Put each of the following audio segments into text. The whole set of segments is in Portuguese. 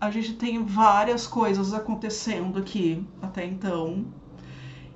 a gente tem várias coisas acontecendo aqui até então.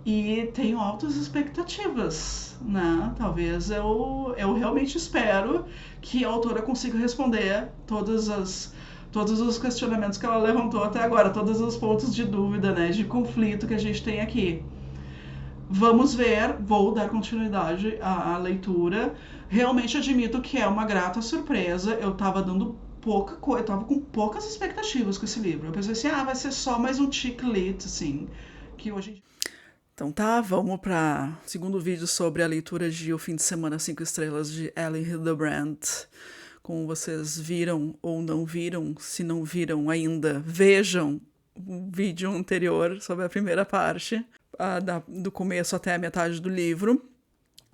E tenho altas expectativas, né? Talvez eu realmente espero que a autora consiga responder todos os questionamentos que ela levantou até agora, todos os pontos de dúvida, né, de conflito que a gente tem aqui. Vamos ver, vou dar continuidade à leitura. Realmente admito que é uma grata surpresa. Eu tava dando pouca coisa, eu tava com poucas expectativas com esse livro. Eu pensei assim, vai ser só mais um chick lit, assim, que hoje. Então tá, vamos para segundo vídeo sobre a leitura de O Fim de Semana 5 Estrelas de Ellie Hildebrandt. Como vocês viram ou não viram, se não viram ainda, vejam o vídeo anterior sobre a primeira parte, do começo até a metade do livro.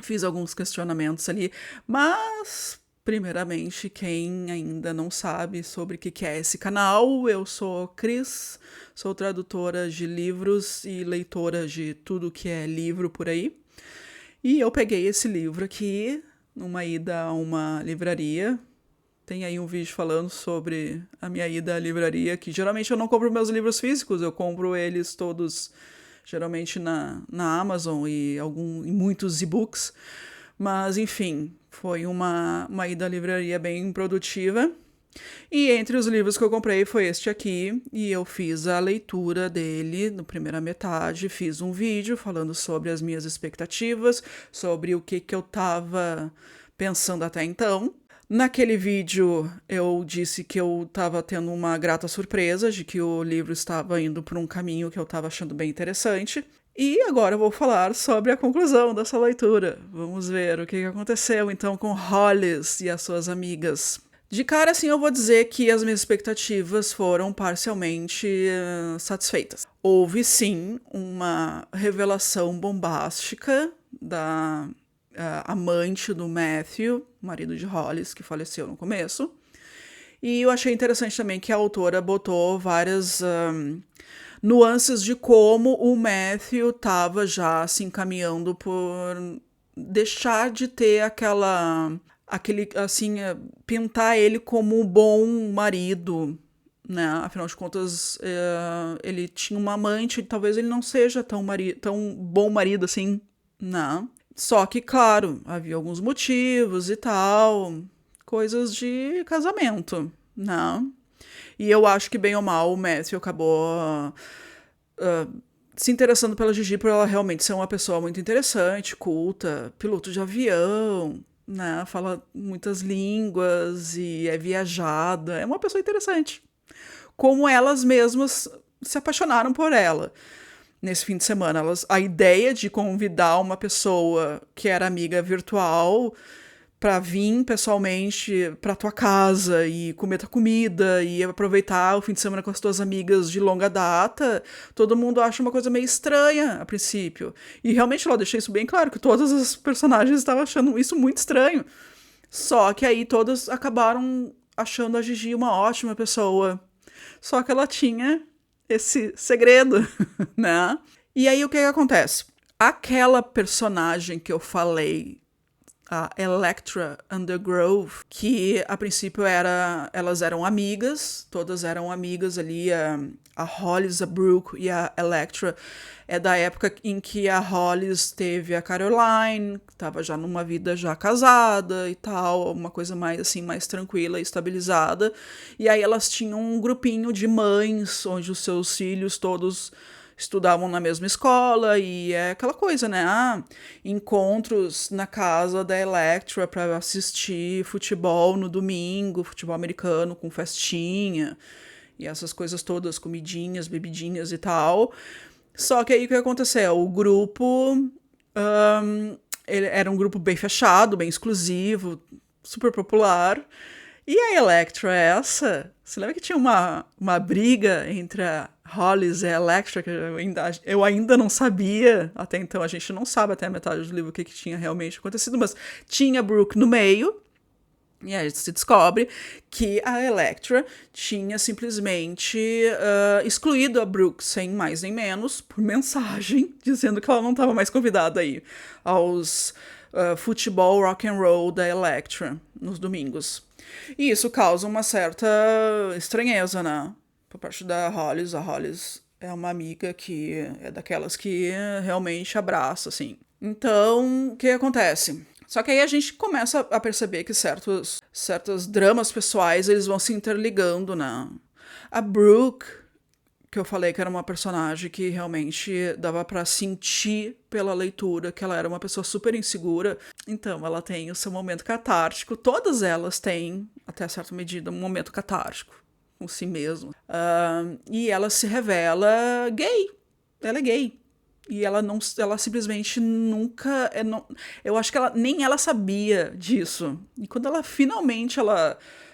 Fiz alguns questionamentos ali, mas primeiramente, quem ainda não sabe sobre o que é esse canal, eu sou Cris, sou tradutora de livros e leitora de tudo que é livro por aí. E eu peguei esse livro aqui numa ida a uma livraria. Tem aí um vídeo falando sobre a minha ida à livraria, que geralmente eu não compro meus livros físicos, eu compro eles todos geralmente na Amazon e muitos e-books. Mas, enfim, foi uma ida à livraria bem produtiva. E entre os livros que eu comprei foi este aqui, e eu fiz a leitura dele na primeira metade, fiz um vídeo falando sobre as minhas expectativas, sobre o que eu estava pensando até então. Naquele vídeo eu disse que eu estava tendo uma grata surpresa de que o livro estava indo por um caminho que eu estava achando bem interessante. E agora eu vou falar sobre a conclusão dessa leitura. Vamos ver o que aconteceu então com Hollis e as suas amigas. De cara, assim, eu vou dizer que as minhas expectativas foram parcialmente satisfeitas. Houve, sim, uma revelação bombástica da amante do Matthew, marido de Hollis, que faleceu no começo. E eu achei interessante também que a autora botou várias nuances de como o Matthew estava já se encaminhando por deixar de ter aquele, assim, pintar ele como um bom marido, né? Afinal de contas, ele tinha uma amante, talvez ele não seja tão bom marido assim, né? Só que, claro, havia alguns motivos e tal, coisas de casamento, né? E eu acho que, bem ou mal, o Matthew acabou se interessando pela Gigi por ela realmente ser uma pessoa muito interessante, culta, piloto de avião, né? Fala muitas línguas e é viajada. É uma pessoa interessante. Como elas mesmas se apaixonaram por ela nesse fim de semana. A ideia de convidar uma pessoa que era amiga virtual para vir pessoalmente para tua casa e comer tua comida e aproveitar o fim de semana com as tuas amigas de longa data, todo mundo acha uma coisa meio estranha a princípio. E realmente ela deixou isso bem claro, que todas as personagens estavam achando isso muito estranho. Só que aí todas acabaram achando a Gigi uma ótima pessoa. Só que ela tinha esse segredo, né? E aí o que acontece? Aquela personagem que eu falei, a Electra Undergrove, que a princípio elas eram amigas, todas eram amigas ali, a Hollis, a Brooke e a Electra, é da época em que a Hollis teve a Caroline, que estava já numa vida já casada e tal, uma coisa mais assim, mais tranquila e estabilizada, e aí elas tinham um grupinho de mães, onde os seus filhos todos estudavam na mesma escola e é aquela coisa, né? Encontros na casa da Electra para assistir futebol no domingo, futebol americano com festinha e essas coisas todas, comidinhas, bebidinhas e tal. Só que aí o que aconteceu? O grupo ele era um grupo bem fechado, bem exclusivo, super popular. E a Electra você lembra que tinha uma briga entre a Hollis e a Electra, que eu ainda não sabia, até então a gente não sabe até a metade do livro o que tinha realmente acontecido, mas tinha Brooke no meio, e aí se descobre que a Electra tinha simplesmente excluído a Brooke, sem mais nem menos, por mensagem, dizendo que ela não estava mais convidada aí aos futebol rock and roll da Electra nos domingos. E isso causa uma certa estranheza, né? por parte da Hollis. A Hollis é uma amiga que é daquelas que realmente abraça, assim. Então, o que acontece? Só que aí a gente começa a perceber que certos dramas pessoais, eles vão se interligando, né? A Brooke, que eu falei que era uma personagem que realmente dava pra sentir pela leitura que ela era uma pessoa super insegura. Então, ela tem o seu momento catártico. Todas elas têm, até certa medida, um momento catártico com si mesma. E ela se revela gay. Ela é gay. E ela simplesmente nunca. Eu acho que nem ela sabia disso. E quando ela finalmente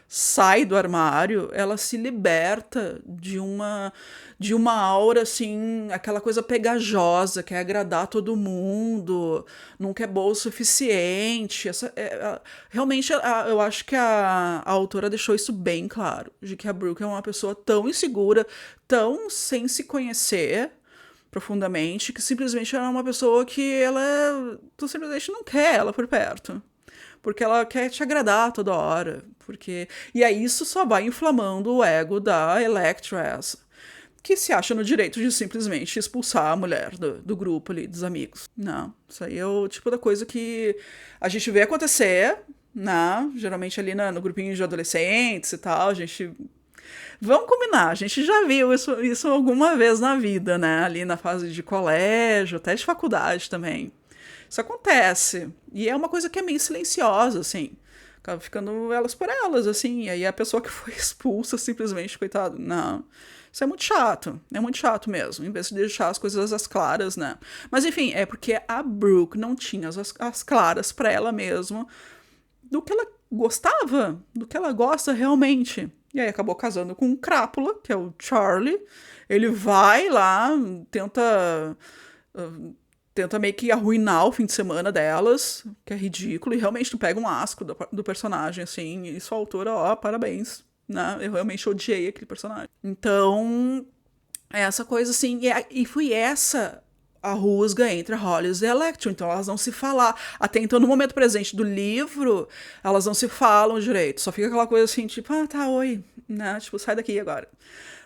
sai do armário, ela se liberta de uma aura, assim, aquela coisa pegajosa, quer agradar todo mundo, nunca é boa o suficiente. Realmente, eu acho que a autora deixou isso bem claro, de que a Brooke é uma pessoa tão insegura, tão sem se conhecer profundamente, que simplesmente ela é uma pessoa que tu simplesmente não quer ela por perto. Porque ela quer te agradar toda hora. E aí isso só vai inflamando o ego da Electress, que se acha no direito de simplesmente expulsar a mulher do grupo ali, dos amigos. Não, isso aí é o tipo da coisa que a gente vê acontecer, né? Geralmente ali no grupinho de adolescentes e tal, a gente... Vamos combinar, a gente já viu isso alguma vez na vida, né? Ali na fase de colégio, até de faculdade também. Isso acontece. E é uma coisa que é meio silenciosa, assim. Acaba ficando elas por elas, assim. E aí a pessoa que foi expulsa, simplesmente, coitado, não. Isso é muito chato. É muito chato mesmo. Em vez de deixar as coisas às claras, né? Mas enfim, é porque a Brooke não tinha as claras pra ela mesma do que ela gostava, do que ela gosta realmente. E aí acabou casando com um crápula, que é o Charlie. Ele vai lá, tenta meio que arruinar o fim de semana delas, que é ridículo, e realmente tu pega um asco do personagem, assim, e sua autora, parabéns, né? Eu realmente odiei aquele personagem. Então, é essa coisa, assim, e foi essa a rusga entre a Hollis e a Electra, então elas não se falam. Até então, no momento presente do livro, elas não se falam direito, só fica aquela coisa assim, tipo, tá, oi, né? Tipo, sai daqui agora,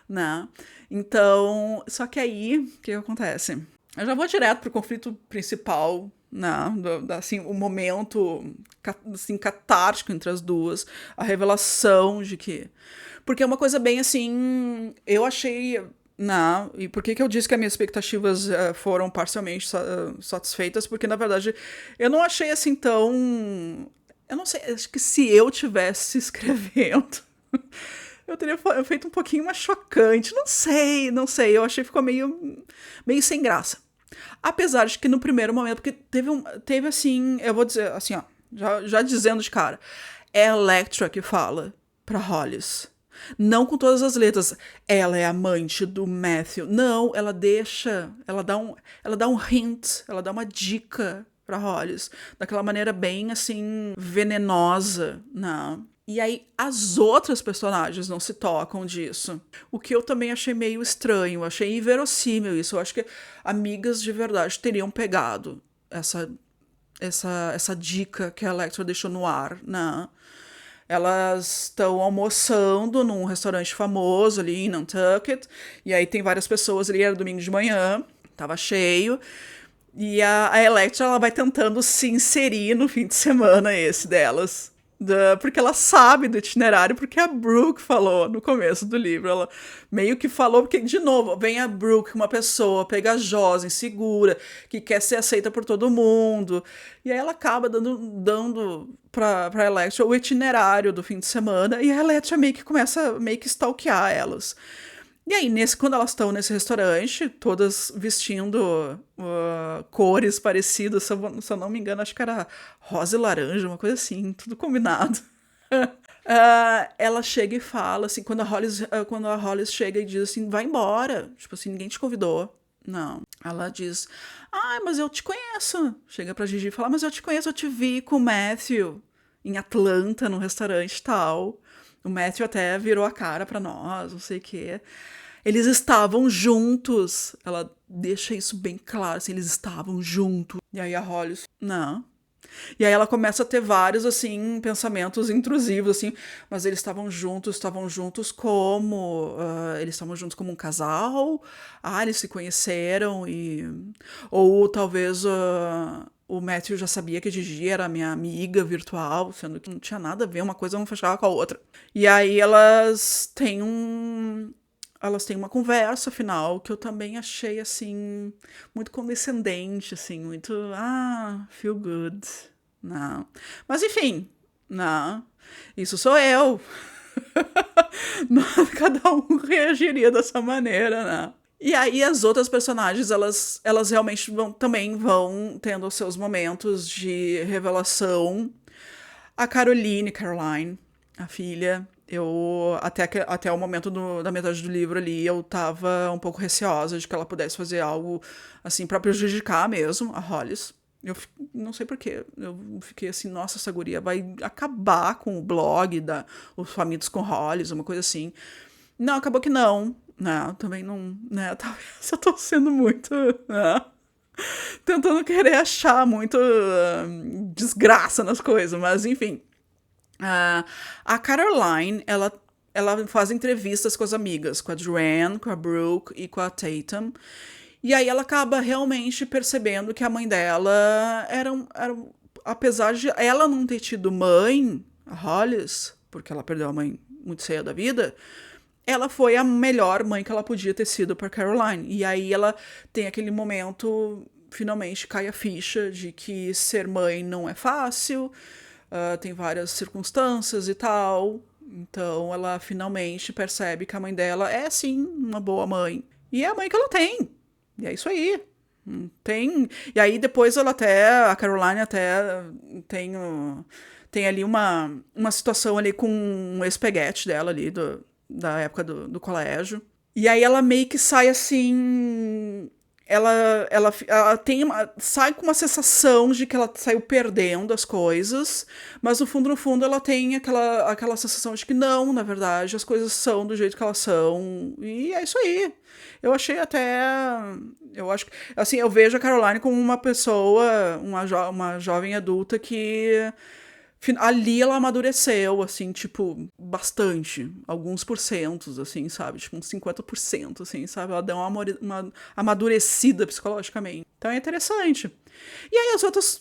né? Então, só que aí, o que acontece? Eu já vou direto pro conflito principal, né? Assim, o momento assim, catártico entre as duas, a revelação de que... Porque é uma coisa bem assim, eu achei... Não, e por que eu disse que as minhas expectativas foram parcialmente satisfeitas? Porque, na verdade, eu não achei assim tão... Eu não sei, acho que se eu tivesse escrevendo, eu teria feito um pouquinho mais chocante. Não sei. Eu achei que ficou meio sem graça. Apesar de que no primeiro momento, porque teve assim, eu vou dizer assim, ó, já dizendo de cara, é a Electra que fala pra Hollis. Não com todas as letras. Ela é amante do Matthew. Não, ela dá um hint, ela dá uma dica pra Hollis. Daquela maneira bem, assim, venenosa, né? E aí as outras personagens não se tocam disso. O que eu também achei meio estranho, achei inverossímil isso. Eu acho que amigas de verdade teriam pegado essa dica que a Electra deixou no ar, né? Elas estão almoçando num restaurante famoso ali em Nantucket, e aí tem várias pessoas ali, era domingo de manhã, tava cheio, e a Electra, ela vai tentando se inserir no fim de semana esse delas. Porque ela sabe do itinerário, porque a Brooke falou no começo do livro. Ela meio que falou, porque, de novo, vem a Brooke, uma pessoa pegajosa, insegura, que quer ser aceita por todo mundo. E aí ela acaba dando pra Electra o itinerário do fim de semana, e a Electra meio que começa a stalkear elas. E aí, quando elas estão nesse restaurante, todas vestindo cores parecidas, se eu não me engano, acho que era rosa e laranja, uma coisa assim, tudo combinado. Ela chega e fala, assim, quando a Hollis chega e diz assim, vai embora, tipo assim, ninguém te convidou. Não. Ela diz, mas eu te conheço. Chega pra Gigi e fala, mas eu te conheço, eu te vi com o Matthew em Atlanta, num restaurante e tal. O Matthew até virou a cara pra nós, não sei o quê. Eles estavam juntos. Ela deixa isso bem claro, assim, eles estavam juntos. E aí a Hollis, não, E aí ela começa a ter vários, assim, pensamentos intrusivos, assim, mas eles estavam juntos como? Eles estavam juntos como um casal? Eles se conheceram e... Ou talvez o Matthew já sabia que a Gigi era minha amiga virtual, sendo que não tinha nada a ver, uma coisa não fechava com a outra. E aí elas têm uma conversa final que eu também achei, assim, muito condescendente, assim, muito, feel good. Não. Mas enfim, não. Isso sou eu. Cada um reagiria dessa maneira, né? E aí as outras personagens, elas realmente também vão tendo os seus momentos de revelação. A Caroline, a filha, até o momento da metade do livro ali, eu tava um pouco receosa de que ela pudesse fazer algo assim pra prejudicar mesmo a Hollis. Eu não sei porquê. Eu fiquei assim, nossa, essa guria vai acabar com o blog Os Famintos com Hollis, uma coisa assim. Não, acabou que não. Não, também não, né? Talvez eu tô sendo muito, né? Tentando querer achar muito desgraça nas coisas, mas enfim. A Caroline, ela faz entrevistas com as amigas, com a Joanne, com a Brooke e com a Tatum. E aí ela acaba realmente percebendo que a mãe dela era apesar de ela não ter tido mãe, a Hollis, porque ela perdeu a mãe muito cedo da vida, ela foi a melhor mãe que ela podia ter sido para Caroline. E aí ela tem aquele momento, finalmente cai a ficha de que ser mãe não é fácil, tem várias circunstâncias e tal. Então ela finalmente percebe que a mãe dela é sim uma boa mãe. E é a mãe que ela tem. E é isso aí. Tem. E aí depois a Caroline até tem ali uma situação ali com um ex-peguete dela ali, da época do colégio. E aí ela meio que sai assim. Ela sai com uma sensação de que ela saiu perdendo as coisas, mas no fundo ela tem aquela sensação de que não, na verdade, as coisas são do jeito que elas são, e é isso aí. Eu achei até. Eu acho que. Assim, eu vejo a Caroline como uma pessoa, uma jovem adulta que. Ali ela amadureceu, assim, tipo, bastante. Alguns porcentos, assim, sabe? Tipo, uns 50%, assim, sabe? Ela deu uma amadurecida psicologicamente. Então é interessante. E aí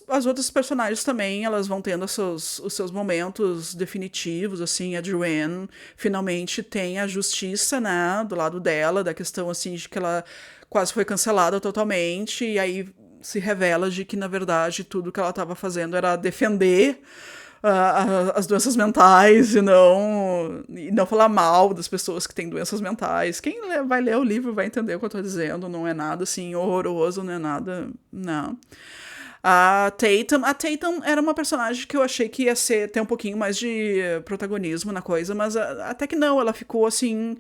as outras personagens também, elas vão tendo os seus momentos definitivos, assim. A Joanne finalmente tem a justiça, né? Do lado dela, da questão, assim, de que ela quase foi cancelada totalmente. E aí se revela de que, na verdade, tudo que ela estava fazendo era defender as doenças mentais e não falar mal das pessoas que têm doenças mentais. Quem vai ler o livro vai entender o que eu tô dizendo, não é nada assim horroroso, não é nada, não. A Tatum era uma personagem que eu achei que ia ter um pouquinho mais de protagonismo na coisa, mas até que não, ela ficou assim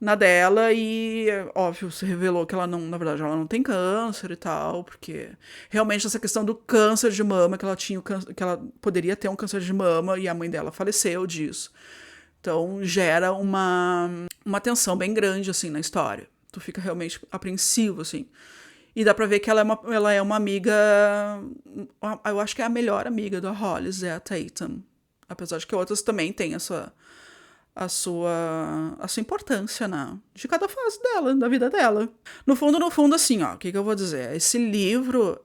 na dela e, óbvio, se revelou que ela não, na verdade, ela não tem câncer e tal, porque realmente essa questão do câncer de mama, que que ela poderia ter um câncer de mama e a mãe dela faleceu disso. Então gera uma tensão bem grande, assim, na história. Tu fica realmente apreensivo, assim. E dá pra ver que ela é uma amiga, eu acho que é a melhor amiga da Hollis, é a Tatum. Apesar de que outras também têm a sua importância, né? De cada fase dela, da vida dela. No fundo, assim, ó, o que eu vou dizer? Esse livro,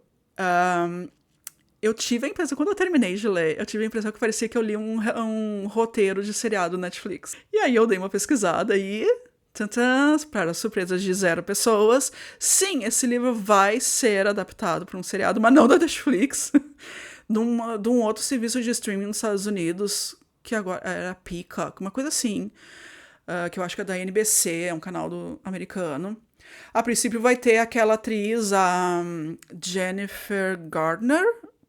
eu tive a impressão, quando eu terminei de ler, eu tive a impressão que parecia que eu li um roteiro de seriado Netflix. E aí eu dei uma pesquisada e... para surpresa de 0 pessoas, sim, esse livro vai ser adaptado para um seriado, mas não da Netflix, de um outro serviço de streaming nos Estados Unidos, que agora era Peacock, uma coisa assim, que eu acho que é da NBC, é um canal americano. A princípio vai ter aquela atriz, a Jennifer Gardner,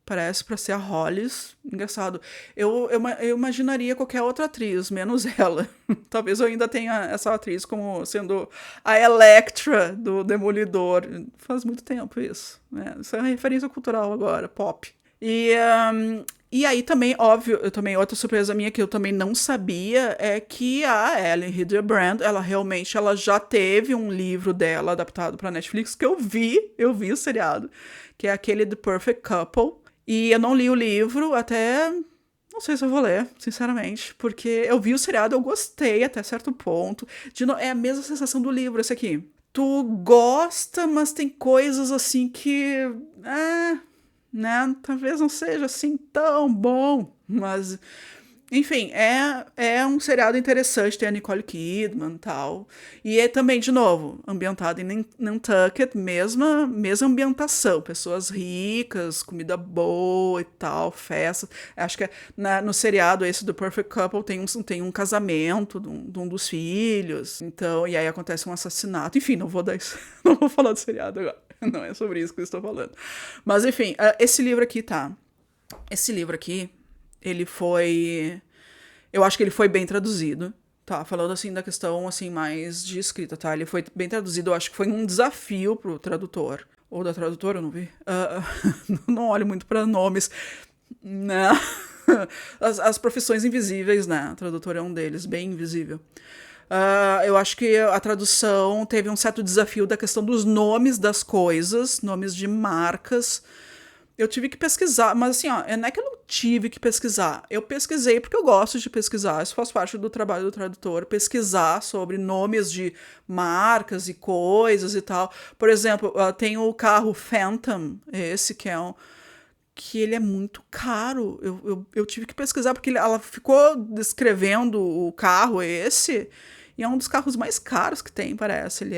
parece, pra ser a Hollis. Engraçado. Eu imaginaria qualquer outra atriz, menos ela. Talvez eu ainda tenha essa atriz como sendo a Electra do Demolidor. Faz muito tempo isso. Né? Isso é uma referência cultural agora, pop. E aí também, óbvio, outra surpresa minha que eu também não sabia é que a Ellen Hildebrand, ela já teve um livro dela adaptado pra Netflix, que eu vi o seriado, que é aquele The Perfect Couple. E eu não li o livro, até não sei se eu vou ler, sinceramente, porque eu vi o seriado, eu gostei até certo ponto. É a mesma sensação do livro, esse aqui. Tu gosta, mas tem coisas assim que, né, talvez não seja assim tão bom, mas enfim, é um seriado interessante, tem a Nicole Kidman e tal. E é também, de novo, ambientado em Nantucket, mesma ambientação. Pessoas ricas, comida boa e tal, festa. Acho que no seriado esse do Perfect Couple tem um casamento de um dos filhos. Então, e aí acontece um assassinato. Enfim, não vou dar isso, não vou falar do seriado agora. Não é sobre isso que eu estou falando. Mas enfim, esse livro aqui, tá? Esse livro aqui, ele foi... Eu acho que ele foi bem traduzido, tá? Falando, assim, da questão, assim, mais de escrita, tá? Ele foi bem traduzido, eu acho que foi um desafio pro tradutor. Ou da tradutora, eu não vi. Não olho muito pra nomes, né? As profissões invisíveis, né? O tradutor é um deles, bem invisível. Eu acho que a tradução teve um certo desafio da questão dos nomes das coisas, nomes de marcas. Eu tive que pesquisar, mas assim, ó, não é que eu não tive que pesquisar. Eu pesquisei porque eu gosto de pesquisar, isso faz parte do trabalho do tradutor, pesquisar sobre nomes de marcas e coisas e tal. Por exemplo, tem o carro Phantom, esse que ele é muito caro. Eu tive que pesquisar porque ela ficou descrevendo o carro esse, e é um dos carros mais caros que tem, parece. Ele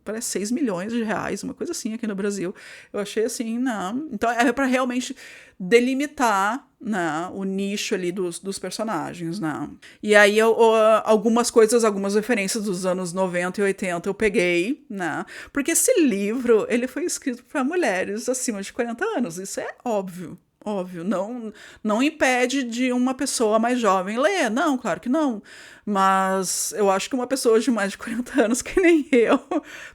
parece 6 milhões de reais, uma coisa assim aqui no Brasil. Eu achei assim, não. Então é para realmente delimitar, né, o nicho ali dos personagens, né. E aí algumas coisas, algumas referências dos anos 90 e 80 eu peguei, né. Porque esse livro, ele foi escrito para mulheres acima de 40 anos. Isso é óbvio. Óbvio, não impede de uma pessoa mais jovem ler, não, claro que não. Mas eu acho que uma pessoa de mais de 40 anos, que nem eu,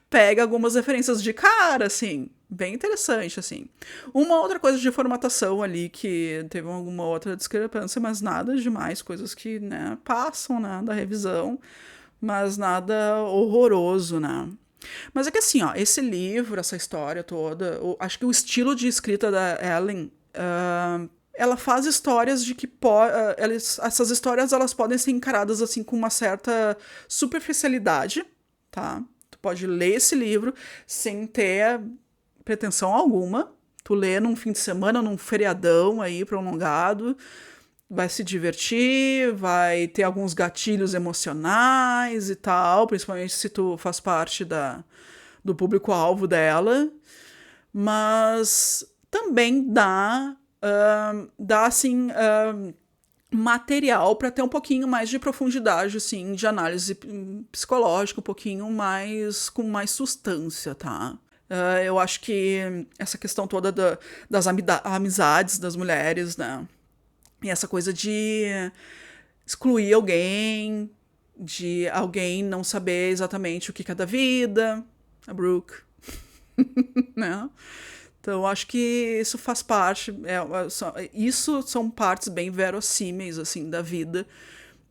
pega algumas referências de cara, assim, bem interessante, assim. Uma outra coisa de formatação ali, que teve alguma outra discrepância, mas nada demais, coisas que, né, passam, né, da revisão, mas nada horroroso, né. Mas é que assim, ó, esse livro, essa história toda, acho que o estilo de escrita da Ellen, ela faz histórias de que essas histórias elas podem ser encaradas assim com uma certa superficialidade, tá? Tu pode ler esse livro sem ter pretensão alguma. Tu lê num fim de semana, num feriadão aí prolongado, vai se divertir, vai ter alguns gatilhos emocionais e tal, principalmente se tu faz parte do público-alvo dela, mas também dá assim, material para ter um pouquinho mais de profundidade, assim, de análise psicológica, um pouquinho mais, com mais substância, tá? Eu acho que essa questão toda das amizades das mulheres, né? E essa coisa de excluir alguém, de alguém não saber exatamente o que é da vida, a Brooke, né? Então, eu acho que isso faz parte, isso são partes bem verossímeis, assim, da vida,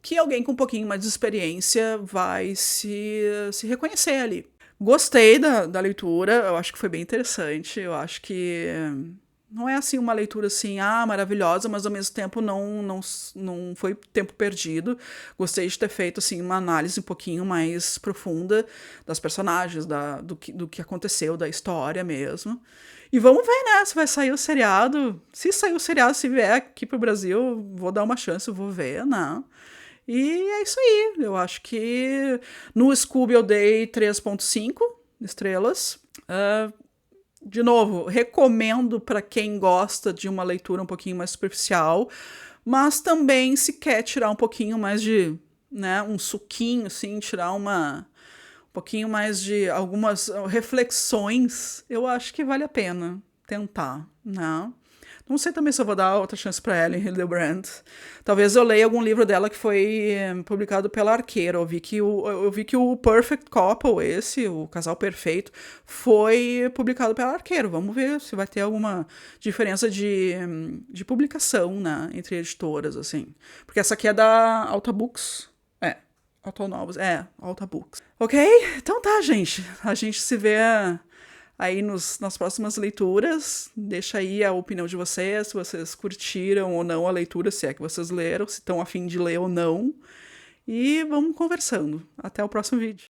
que alguém com um pouquinho mais de experiência vai se reconhecer ali. Gostei da leitura, eu acho que foi bem interessante, eu acho que não é assim uma leitura assim, maravilhosa, mas ao mesmo tempo não foi tempo perdido. Gostei de ter feito assim uma análise um pouquinho mais profunda das personagens, do que aconteceu, da história mesmo. E vamos ver, né, se vai sair o seriado. Se sair o seriado, se vier aqui pro Brasil, vou dar uma chance, vou ver, né? E é isso aí. Eu acho que no Scooby eu dei 3.5 estrelas. De novo, recomendo para quem gosta de uma leitura um pouquinho mais superficial, mas também se quer tirar um pouquinho mais de, né, um suquinho, assim, tirar um pouquinho mais de algumas reflexões, eu acho que vale a pena tentar, né? Não sei também se eu vou dar outra chance para Ellen Hildebrand. Talvez eu leia algum livro dela que foi publicado pela Arqueira. Eu vi que o Perfect Couple, o Casal Perfeito, foi publicado pela Arqueira. Vamos ver se vai ter alguma diferença de publicação, né, entre editoras, assim. Porque essa aqui é da Alta Books. Alta Novos. Alta Books. Ok? Então tá, gente. A gente se vê aí nas próximas leituras. Deixa aí a opinião de vocês, se vocês curtiram ou não a leitura, se é que vocês leram, se estão a fim de ler ou não. E vamos conversando. Até o próximo vídeo.